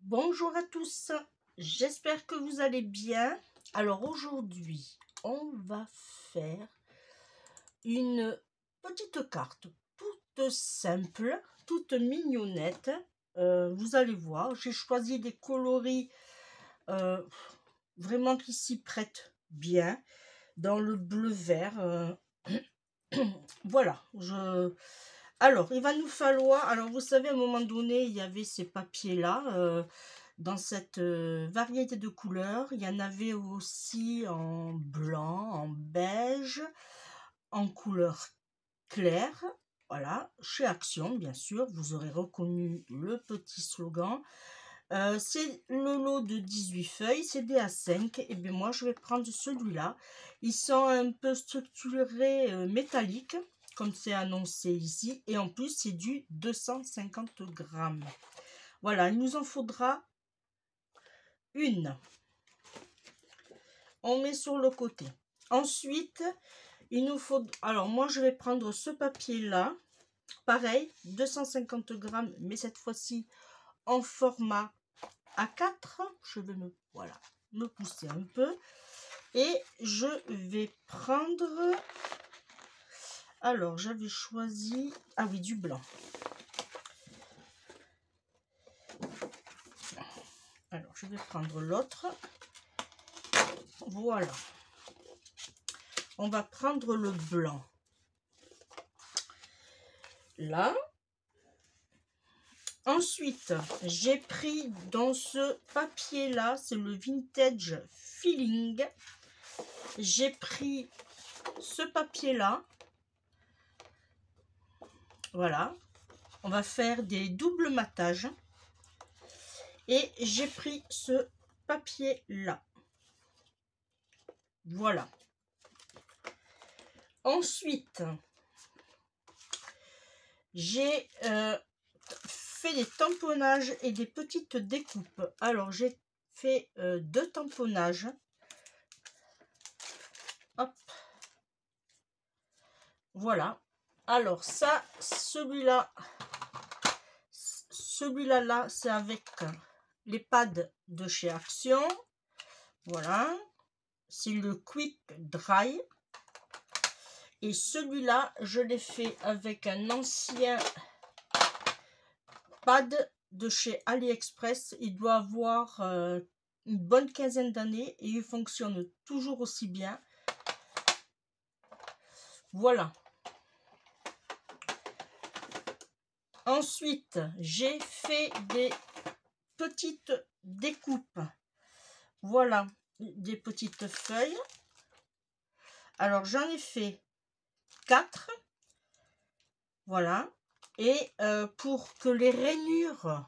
Bonjour à tous, j'espère que vous allez bien. Alors aujourd'hui, on va faire une petite carte toute simple, toute mignonnette. Vous allez voir, j'ai choisi des coloris vraiment qui s'y prêtent bien, dans le bleu-vert. Voilà, alors il va nous falloir, alors vous savez, à un moment donné, il y avait ces papiers-là, dans cette variété de couleurs. Il y en avait aussi en blanc, en beige, en couleur claire. Voilà, chez Action, bien sûr, vous aurez reconnu le petit slogan. C'est le lot de 18 feuilles, c'est des A5. Et bien moi, je vais prendre celui-là. Ils sont un peu structurés métalliques, comme c'est annoncé ici. Et en plus, c'est du 250 grammes. Voilà, il nous en faudra une. On met sur le côté. Ensuite, il nous faut... Alors, moi, je vais prendre ce papier-là. Pareil, 250 grammes, mais cette fois-ci en format A4. Je vais me pousser un peu. Et je vais prendre... Alors, j'avais choisi... Ah oui, du blanc. Alors, je vais prendre l'autre. Voilà. On va prendre le blanc. Là. Ensuite, j'ai pris dans ce papier-là, c'est le Vintage Feeling. J'ai pris ce papier-là. Voilà. On va faire des doubles matages. Et j'ai pris ce papier-là. Voilà. Ensuite, j'ai fait des tamponnages et des petites découpes. Alors, j'ai fait 2 tamponnages. Hop. Voilà. Alors, ça, celui-là, là, c'est avec les pads de chez Action. Voilà. C'est le Quick Dry. Et celui-là, je l'ai fait avec un ancien pad de chez AliExpress. Il doit avoir une bonne quinzaine d'années et il fonctionne toujours aussi bien. Voilà. Ensuite, j'ai fait des petites découpes. Voilà, des petites feuilles. Alors, j'en ai fait 4. Voilà. Et pour que les rainures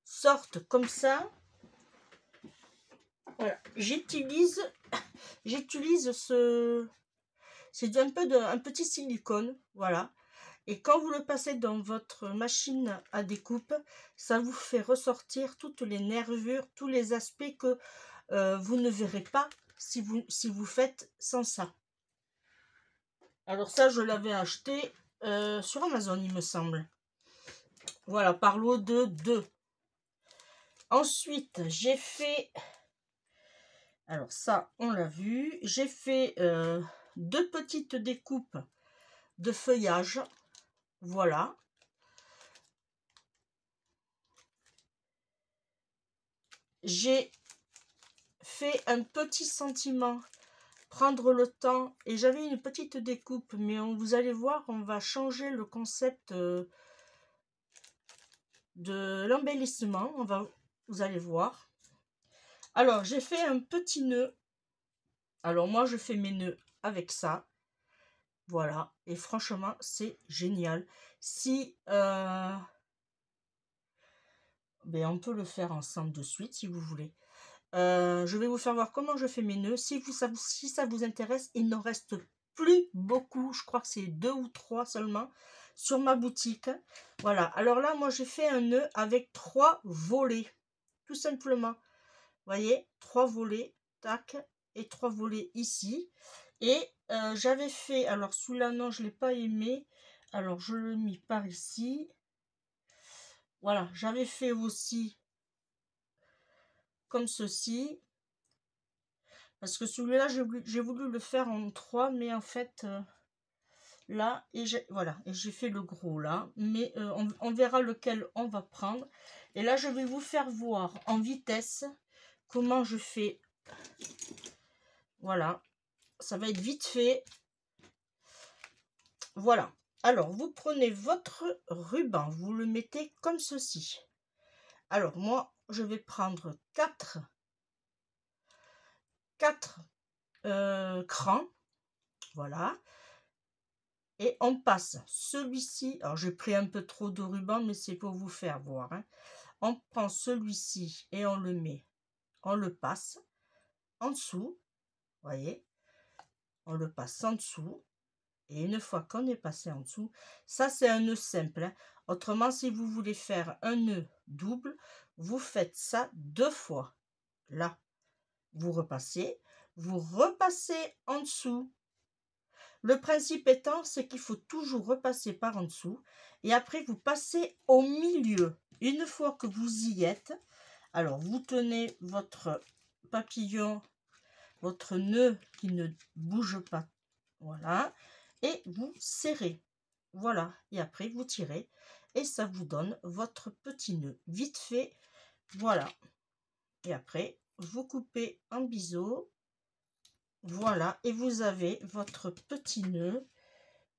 sortent comme ça, voilà, j'utilise ce... C'est un petit silicone, voilà. Et quand vous le passez dans votre machine à découpe, ça vous fait ressortir toutes les nervures, tous les aspects que vous ne verrez pas si vous faites sans ça. Alors ça, je l'avais acheté sur Amazon, il me semble. Voilà, par lot de 2. Ensuite, j'ai fait... Alors ça, on l'a vu. J'ai fait 2 petites découpes de feuillage. Voilà. J'ai fait un petit sentiment, prendre le temps, et j'avais une petite découpe, mais vous allez voir, on va changer le concept de l'embellissement. Vous allez voir. Alors, j'ai fait un petit nœud. Alors, moi, je fais mes nœuds avec ça. Voilà. Et franchement, c'est génial. Si... ben, on peut le faire ensemble de suite, si vous voulez. Je vais vous faire voir comment je fais mes nœuds. Si ça vous intéresse, il n'en reste plus beaucoup. Je crois que c'est 2 ou 3 seulement sur ma boutique. Voilà. Alors là, moi, j'ai fait un nœud avec 3 volets. Tout simplement. Vous voyez, 3 volets. Tac. Et 3 volets ici. Et j'avais fait... Alors, celui-là, non, je ne l'ai pas aimé. Alors, je le mis par ici. Voilà. J'avais fait aussi comme ceci. Parce que celui-là, j'ai voulu le faire en 3, mais en fait, là, et voilà, et j'ai fait le gros là. Mais on verra lequel on va prendre. Et là, je vais vous faire voir en vitesse comment je fais. Voilà, ça va être vite fait. Voilà. Alors, vous prenez votre ruban, vous le mettez comme ceci. Alors, moi, je vais prendre 4 crans. Voilà. Et on passe celui-ci. Alors, j'ai pris un peu trop de ruban, mais c'est pour vous faire voir. Hein. On prend celui-ci et on le met. On le passe en dessous. Voyez. On le passe en dessous. Et une fois qu'on est passé en dessous, ça c'est un nœud simple. Hein. Autrement, si vous voulez faire un nœud double, vous faites ça 2 fois. Là, vous repassez en dessous. Le principe étant, c'est qu'il faut toujours repasser par en dessous. Et après, vous passez au milieu. Une fois que vous y êtes, alors vous tenez votre papillon, votre nœud qui ne bouge pas. Voilà. Et vous serrez. Voilà. Et après, vous tirez. Et ça vous donne votre petit nœud. Vite fait. Voilà. Et après, vous coupez en biseau. Voilà. Et vous avez votre petit nœud.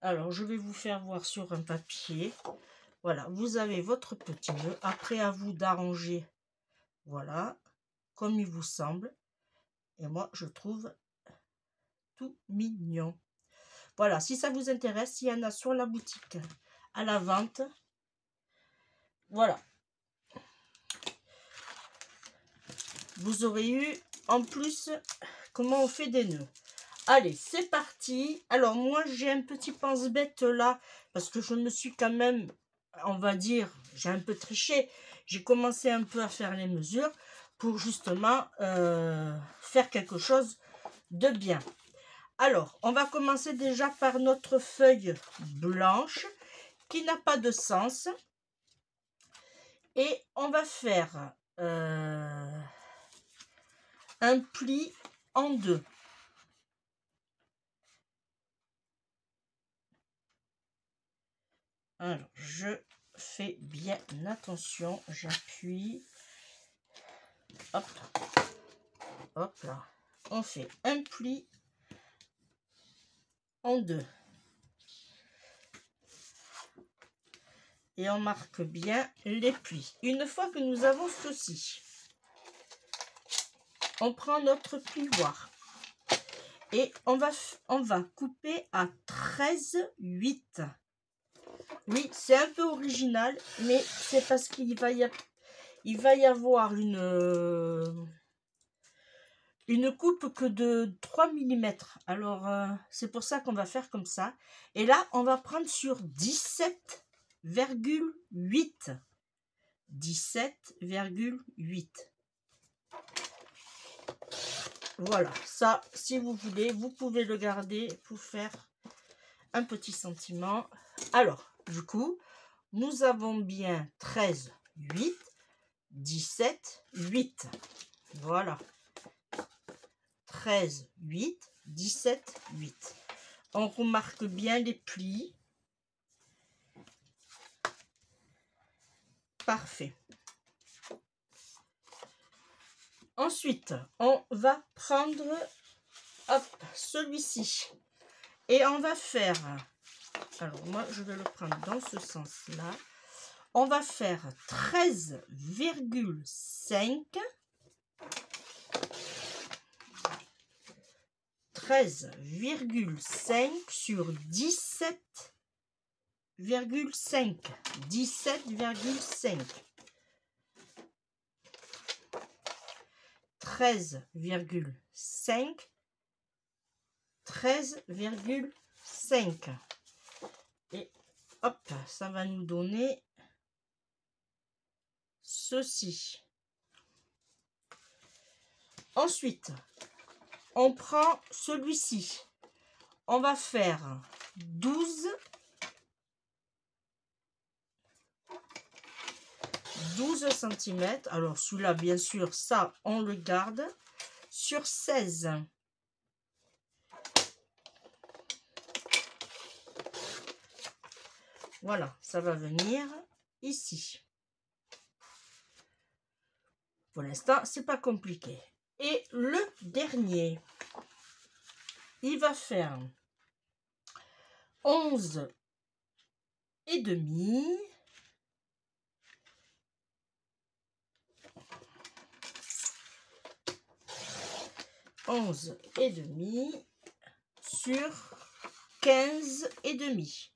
Alors, je vais vous faire voir sur un papier. Voilà. Vous avez votre petit nœud. Après, à vous d'arranger. Voilà. Comme il vous semble. Et moi, je trouve tout mignon. Voilà, si ça vous intéresse, il y en a sur la boutique à la vente. Voilà. Vous aurez eu en plus comment on fait des nœuds. Allez, c'est parti. Alors moi, j'ai un petit pense-bête là parce que je me suis quand même, on va dire, j'ai un peu triché. J'ai commencé un peu à faire les mesures pour justement faire quelque chose de bien. Alors, on va commencer déjà par notre feuille blanche qui n'a pas de sens. Et on va faire un pli en 2. Alors, je fais bien attention. J'appuie. Hop. Hop là. On fait un pli en 2. Et on marque bien les plis. Une fois que nous avons ceci, on prend notre plioir et on va couper à 13,8. Oui, c'est un peu original, mais c'est parce qu'il va y avoir une coupe que de 3 mm. Alors, c'est pour ça qu'on va faire comme ça. Et là, on va prendre sur 17,8. 17,8. Voilà, ça, si vous voulez, vous pouvez le garder pour faire un petit sentiment. Alors, du coup, nous avons bien 13,8, 17,8. Voilà. 13,8, 17,8. On remarque bien les plis. Parfait. Ensuite, on va prendre celui-ci. Et on va faire... Alors, moi, je vais le prendre dans ce sens-là. On va faire 13,5. 13,5 sur 17,5. 17,5. 13,5. 13,5. Et hop, ça va nous donner ceci. Ensuite, on prend celui-ci. On va faire 12 12 cm. Alors celui-là, bien sûr, ça, on le garde sur 16. Voilà, ça va venir ici. Pour l'instant, c'est pas compliqué. Et le dernier, il va faire 11 et demi. 11 et demi sur 15 et demi.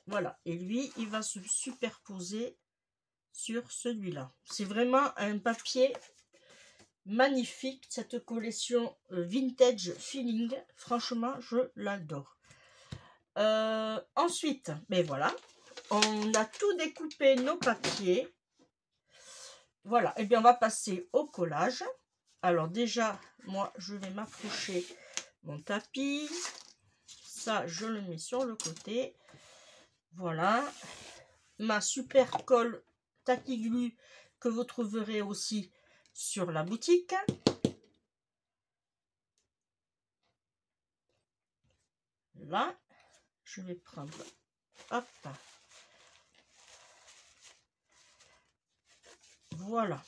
Voilà, et lui, il va se superposer sur celui-là. C'est vraiment un papier magnifique, cette collection Vintage Feeling. Franchement, je l'adore. Ensuite, mais voilà, on a tout découpé nos papiers. Voilà, et bien on va passer au collage. Alors déjà, moi, je vais m'approcher mon tapis. Ça, je le mets sur le côté. Voilà. Ma super colle Tacky Glue que vous trouverez aussi sur la boutique. Là, je vais prendre, hop, voilà.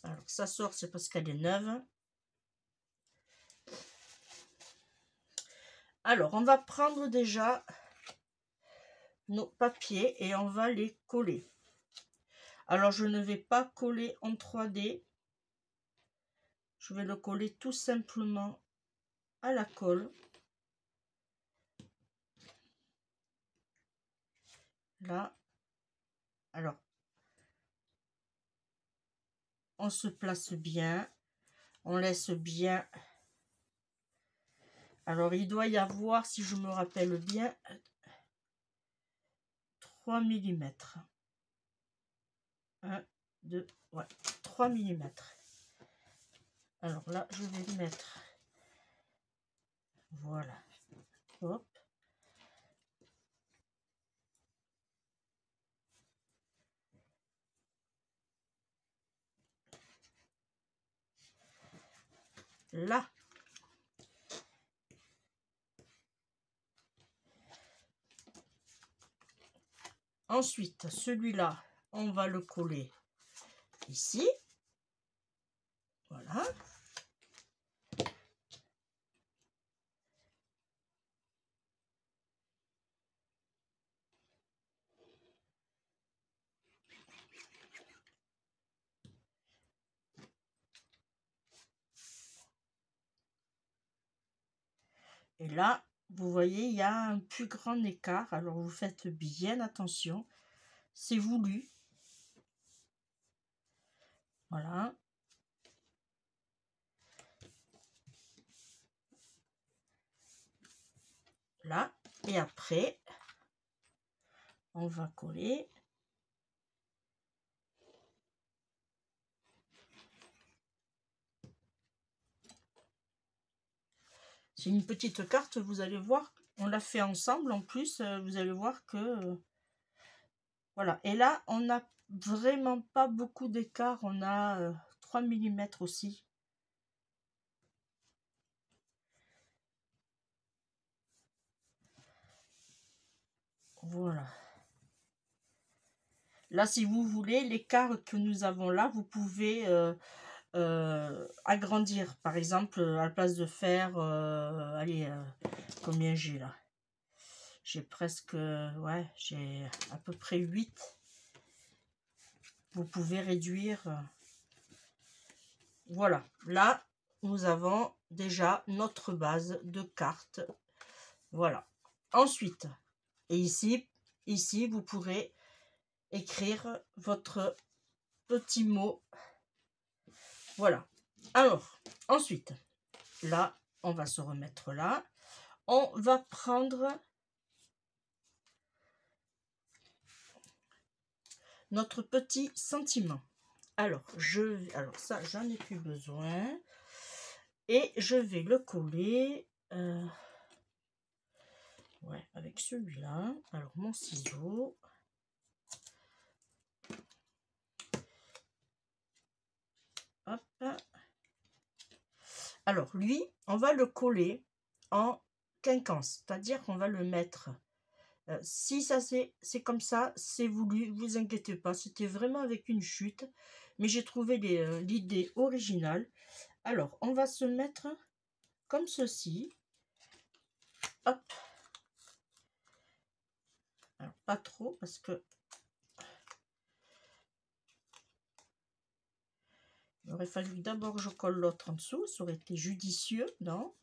Alors ça sort, c'est parce qu'elle est neuve. Alors, on va prendre déjà nos papiers et on va les coller. Alors, je ne vais pas coller en 3D. Je vais le coller tout simplement à la colle. Là. Alors, on se place bien. On laisse bien. Alors, il doit y avoir, si je me rappelle bien, 3 mm. 1, 2, ouais, 3 mm. Alors là, je vais mettre, voilà, hop. Là. Ensuite, celui-là, on va le coller ici. Voilà. Et là, vous voyez, il y a un plus grand écart. Alors, vous faites bien attention. C'est voulu. Voilà. Là. Et après, on va coller. C'est une petite carte, vous allez voir. On l'a fait ensemble. En plus, vous allez voir que... voilà. Et là, on n'a vraiment pas beaucoup d'écart. On a 3 mm aussi. Voilà. Là, si vous voulez, l'écart que nous avons là, vous pouvez agrandir. Par exemple, à la place de faire, allez, combien j'ai là? J'ai presque, ouais, j'ai à peu près 8. Vous pouvez réduire. Voilà, là, nous avons déjà notre base de cartes. Voilà. Ensuite, et ici, vous pourrez écrire votre petit mot. Voilà. Alors, ensuite, là, on va se remettre là. On va prendre notre petit sentiment. Alors, ça, j'en ai plus besoin. Et je vais le coller. Ouais, avec celui-là. Alors, mon ciseau. Hop. Alors, lui, on va le coller en quinconce. C'est-à-dire qu'on va le mettre... si ça c'est comme ça, c'est voulu, vous inquiétez pas. C'était vraiment avec une chute. Mais j'ai trouvé l'idée originale. Alors, on va se mettre comme ceci. Hop. Alors, pas trop parce que il aurait fallu que d'abord je colle l'autre en dessous. Ça aurait été judicieux, non?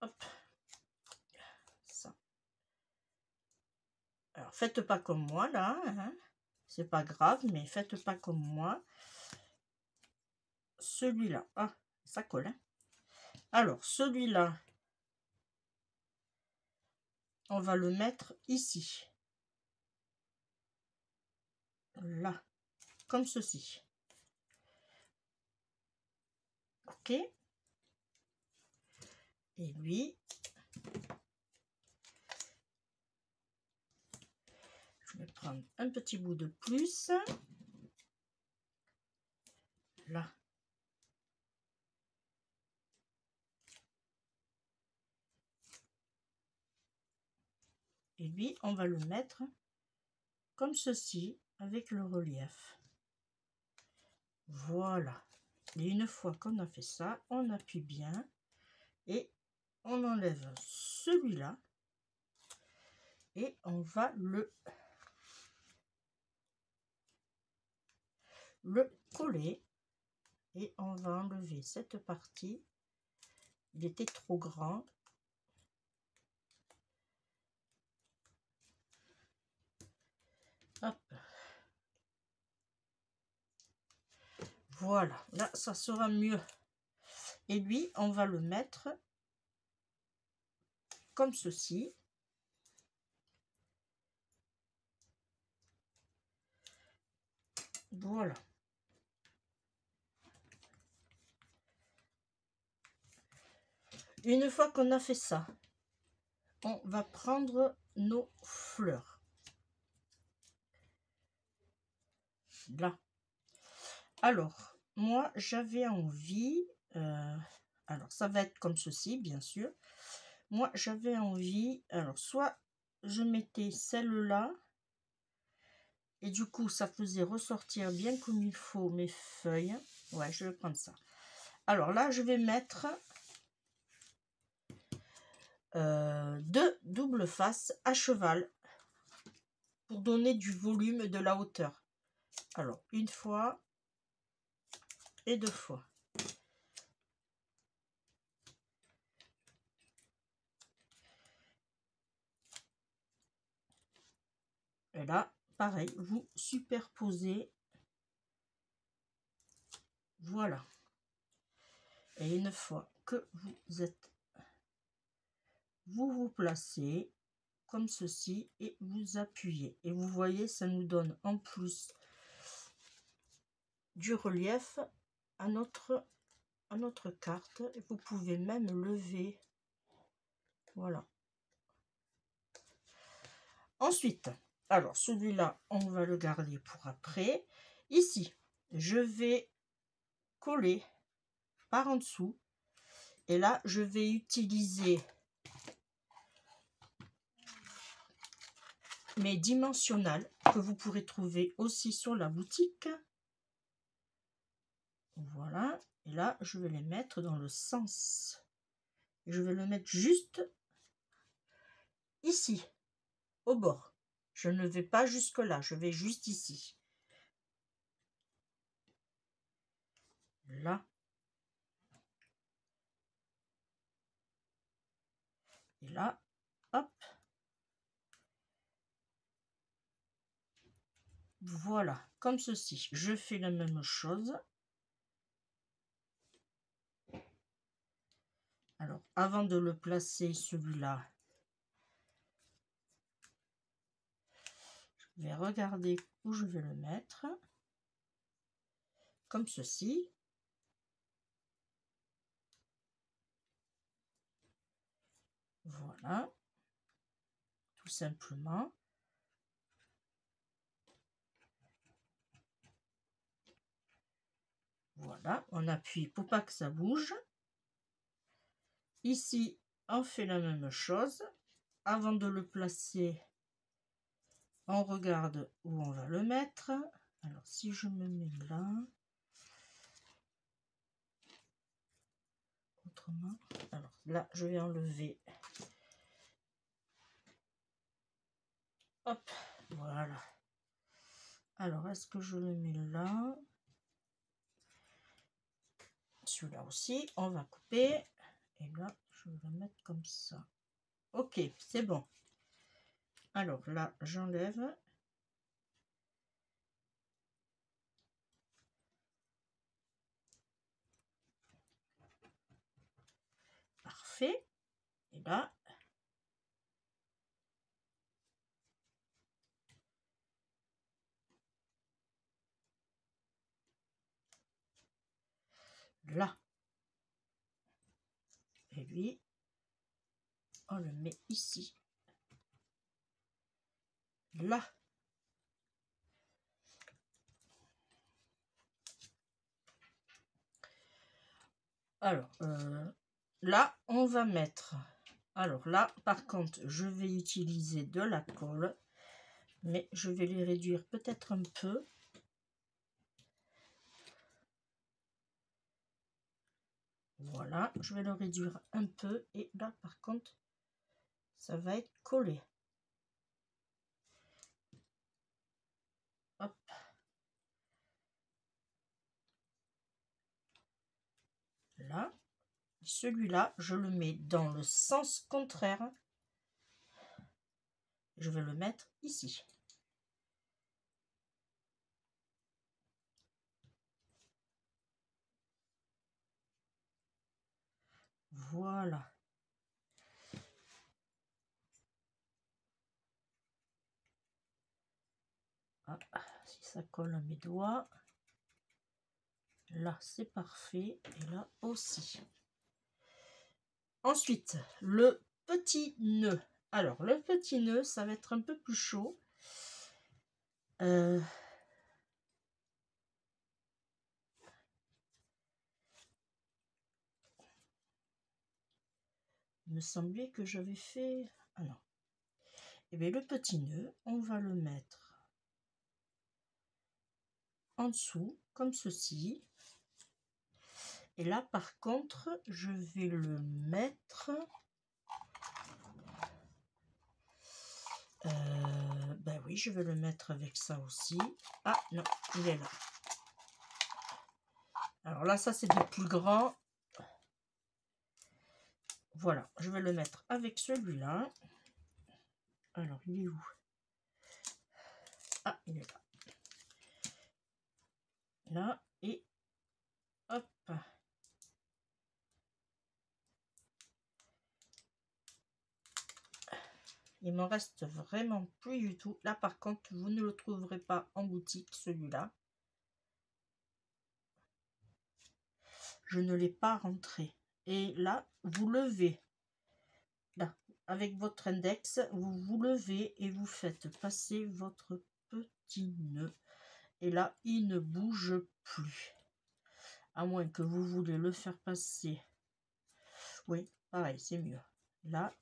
Hop. Ça. Alors, faites pas comme moi, là. Hein. C'est pas grave, mais faites pas comme moi. Celui-là. Ah, ça colle. Hein. Alors, celui-là, on va le mettre ici. Là. Comme ceci. Ok. Et lui, je vais prendre un petit bout de plus. Là. Et lui, on va le mettre comme ceci, avec le relief. Voilà. Et une fois qu'on a fait ça, on appuie bien et on enlève celui-là et on va le coller et on va enlever cette partie. Il était trop grand. Hop. Voilà, là ça sera mieux. Et lui, on va le mettre comme ceci. Voilà. Une fois qu'on a fait ça, on va prendre nos fleurs. Là. Alors, moi, j'avais envie... alors, ça va être comme ceci, bien sûr. Moi, j'avais envie... Alors, soit je mettais celle-là, et du coup, ça faisait ressortir bien comme il faut mes feuilles. Ouais, je vais prendre ça. Alors là, je vais mettre... deux doubles faces à cheval pour donner du volume, de la hauteur. Alors, une fois et deux fois. Et là, pareil, vous superposez. Voilà. Et une fois que vous êtes... vous placez comme ceci et vous appuyez. Et vous voyez, ça nous donne en plus du relief à notre carte. Vous pouvez même lever. Voilà. Ensuite, alors celui-là, on va le garder pour après. Ici, je vais coller par en dessous. Et là, je vais utiliser mes dimensionnels que vous pourrez trouver aussi sur la boutique. Voilà. Et là, je vais les mettre dans le sens. Je vais le mettre juste ici, au bord. Je ne vais pas jusque là, je vais juste ici. Là. Et là, hop. Voilà, comme ceci. Je fais la même chose. Alors, avant de le placer, celui-là, je vais regarder où je vais le mettre. Comme ceci. Voilà, tout simplement. Voilà, on appuie pour pas que ça bouge. Ici, on fait la même chose. Avant de le placer, on regarde où on va le mettre. Alors, si je me mets là, autrement, alors là, je vais enlever. Hop, voilà. Alors, est-ce que je le mets là? Celui-là aussi, on va couper. Et là, je vais le mettre comme ça. Ok, c'est bon. Alors là, j'enlève. Parfait. Et là, là. Et lui, on le met ici. Là. Alors, là, on va mettre... Alors là, par contre, je vais utiliser de la colle. Mais je vais les réduire peut-être un peu. Voilà, je vais le réduire un peu. Et là, par contre, ça va être collé. Hop. Là. Celui-là, je le mets dans le sens contraire. Je vais le mettre ici. Voilà. Ah, si ça colle à mes doigts. Là, c'est parfait. Et là aussi. Ensuite, le petit nœud. Alors, le petit nœud, ça va être un peu plus chaud. Il me semblait que j'avais fait... Ah non. Et bien, le petit nœud, on va le mettre en dessous, comme ceci. Et là, par contre, je vais le mettre... ben oui, je vais le mettre avec ça aussi. Ah non, il est là. Alors là, ça, c'est du plus grand. Voilà, je vais le mettre avec celui-là. Alors, il est où? Ah, il est là. Là, et hop. Il m'en reste vraiment plus du tout. Là, par contre, vous ne le trouverez pas en boutique, celui-là. Je ne l'ai pas rentré. Et là, vous levez. Là, avec votre index, vous levez et vous faites passer votre petit nœud. Et là, il ne bouge plus. À moins que vous voulez le faire passer. Oui, pareil, c'est mieux. Là,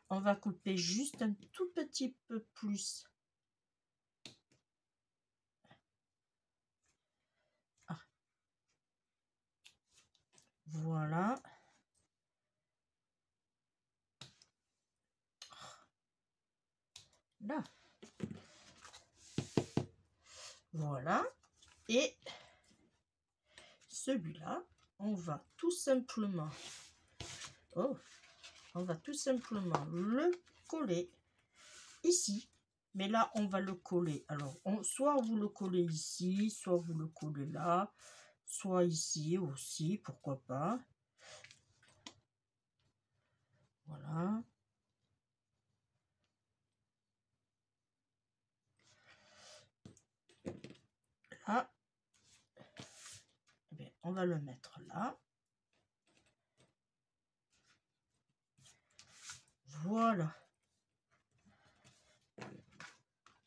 on va couper juste un tout petit peu plus. Ah. Voilà. Là. Voilà. Et celui-là, on va tout simplement... Oh, on va tout simplement le coller ici. Mais là, on va le coller. Alors, soit vous le collez ici, soit vous le collez là, soit ici aussi, pourquoi pas. Voilà. Là. Eh bien, on va le mettre là. Voilà.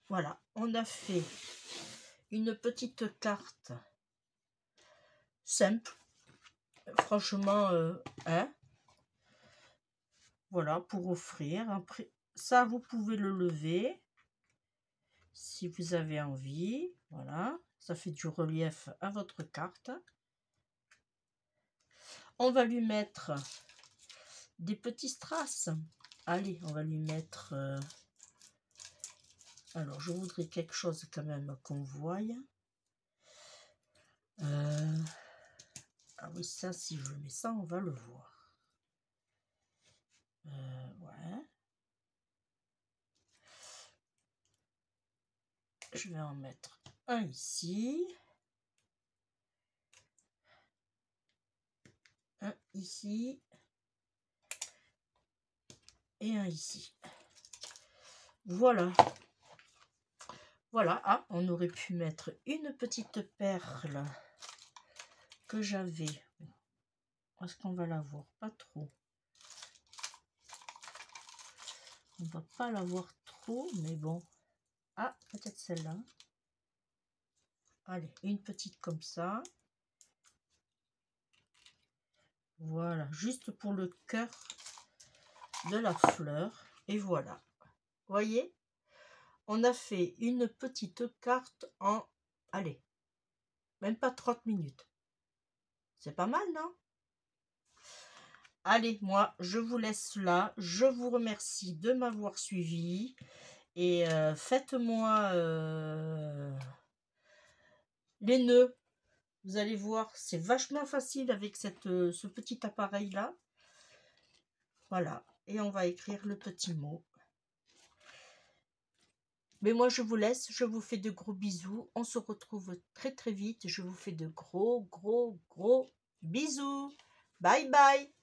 Voilà, on a fait une petite carte simple. Franchement, hein, voilà, pour offrir. Après, ça, vous pouvez le lever si vous avez envie. Voilà, ça fait du relief à votre carte. On va lui mettre des petits strass. Allez, on va lui mettre... alors, je voudrais quelque chose quand même qu'on voie. Ah oui, ça, si je mets ça, on va le voir. Ouais. Je vais en mettre un ici. Un ici. Et un ici. Voilà. Voilà. Ah, on aurait pu mettre une petite perle que j'avais. Est-ce qu'on va la voir? Pas trop. On va pas la voir trop, mais bon. Ah, peut-être celle-là. Allez, une petite comme ça. Voilà, juste pour le cœur de la fleur. Et voilà. Voyez, on a fait une petite carte en, allez, même pas 30 minutes. C'est pas mal, non? Allez, moi, je vous laisse là. Je vous remercie de m'avoir suivi. Et faites-moi les nœuds. Vous allez voir, c'est vachement facile avec ce petit appareil-là. Voilà. Et on va écrire le petit mot. Mais moi, je vous laisse. Je vous fais de gros bisous. On se retrouve très, très vite. Je vous fais de gros bisous. Bye, bye.